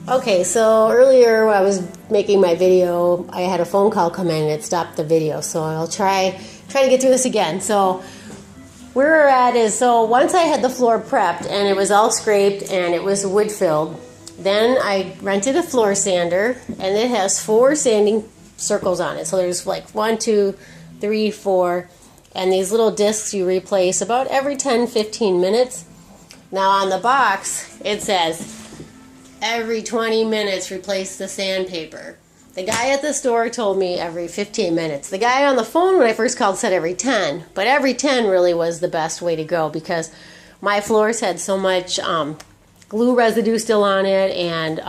Okay, so earlier when I was making my video, I had a phone call come in and it stopped the video. So I'll try to get through this again. So where we're at is, so once I had the floor prepped and it was all scraped and it was wood filled, then I rented a floor sander and it has 4 sanding circles on it. So there's like 1, 2, 3, 4, and these little discs you replace about every 10-15 minutes. Now on the box it says every 20 minutes replace the sandpaper. The guy at the store told me every 15 minutes. The guy on the phone when I first called said every 10, but every 10 really was the best way to go because my floors had so much glue residue still on it and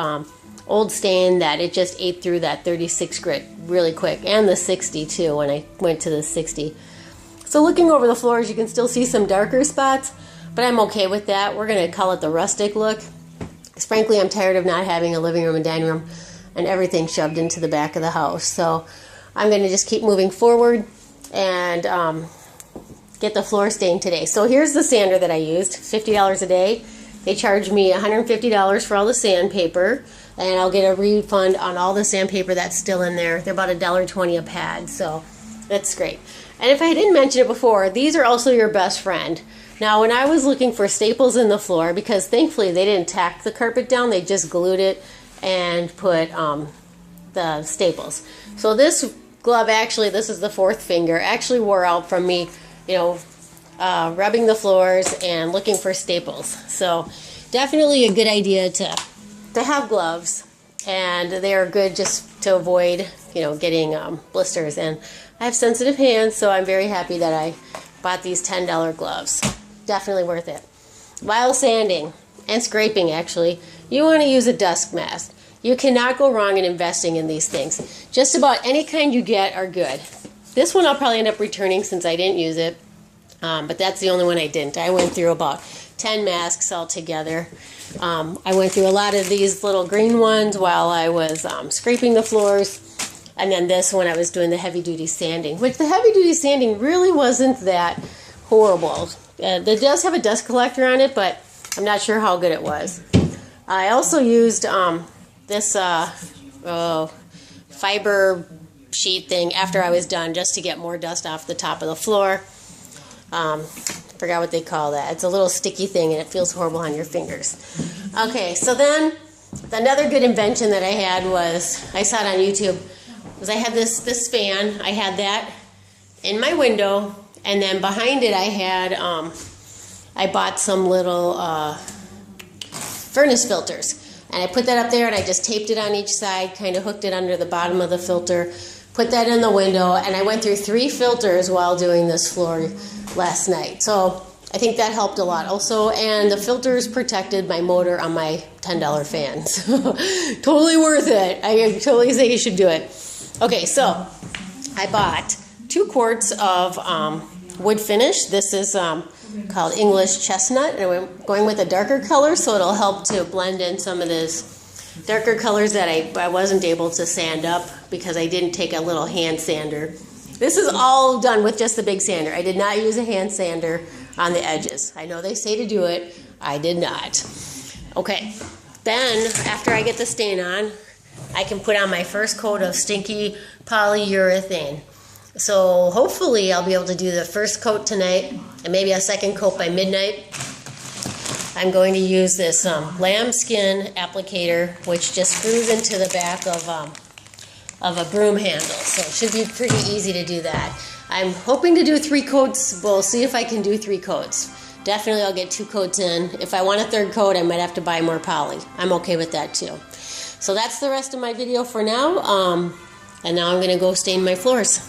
old stain that it just ate through that 36 grit really quick, and the 60 too when I went to the 60. So looking over the floors you can still see some darker spots, but I'm okay with that. We're going to call it the rustic look. Because frankly, I'm tired of not having a living room and dining room and everything shoved into the back of the house. So I'm going to just keep moving forward and get the floor stained today. So here's the sander that I used, $50 a day. They charged me $150 for all the sandpaper, and I'll get a refund on all the sandpaper that's still in there. They're about $1.20 a pad, so that's great. And if I didn't mention it before, these are also your best friend. Now, when I was looking for staples in the floor, because thankfully they didn't tack the carpet down, they just glued it and put the staples. So this glove, actually, this is the 4th finger, actually wore out from me, rubbing the floors and looking for staples. So definitely a good idea to have gloves, and they are good just to avoid, getting blisters. And I have sensitive hands, so I'm very happy that I bought these $10 gloves. Definitely worth it. While sanding and scraping, actually, you want to use a dust mask. You cannot go wrong in investing in these things. Just about any kind you get are good. This one I'll probably end up returning since I didn't use it, but that's the only one I didn't. I went through about 10 masks altogether. I went through a lot of these little green ones while I was scraping the floors, and then this when I was doing the heavy-duty sanding, which the heavy-duty sanding really wasn't that horrible. It does have a dust collector on it, but I'm not sure how good it was. I also used this fiber sheet thing after I was done just to get more dust off the top of the floor. Forgot what they call that. It's a little sticky thing and it feels horrible on your fingers. Okay, so then another good invention that I had was, I saw it on YouTube, was I had this fan. I had that in my window, and then behind it I had, I bought some little furnace filters. And I put that up there and I just taped it on each side, kind of hooked it under the bottom of the filter, put that in the window, and I went through 3 filters while doing this floor last night. So I think that helped a lot also, and the filters protected my motor on my $10 fan. So totally worth it. I totally say you should do it. Okay, so I bought 2 quarts of wood finish. This is called English chestnut, and I'm going with a darker color so it'll help to blend in some of this darker colors that I wasn't able to sand up because I didn't take a little hand sander. This is all done with just the big sander. I did not use a hand sander on the edges. I know they say to do it. I did not. Okay, then after I get the stain on, I can put on my first coat of stinky polyurethane. So hopefully I'll be able to do the first coat tonight and maybe a second coat by midnight. I'm going to use this lambskin applicator, which just screws into the back of a broom handle. So it should be pretty easy to do that. I'm hoping to do 3 coats. We'll see if I can do 3 coats. Definitely I'll get 2 coats in. If I want a 3rd coat, I might have to buy more poly. I'm okay with that too. So that's the rest of my video for now. And now I'm going to go stain my floors.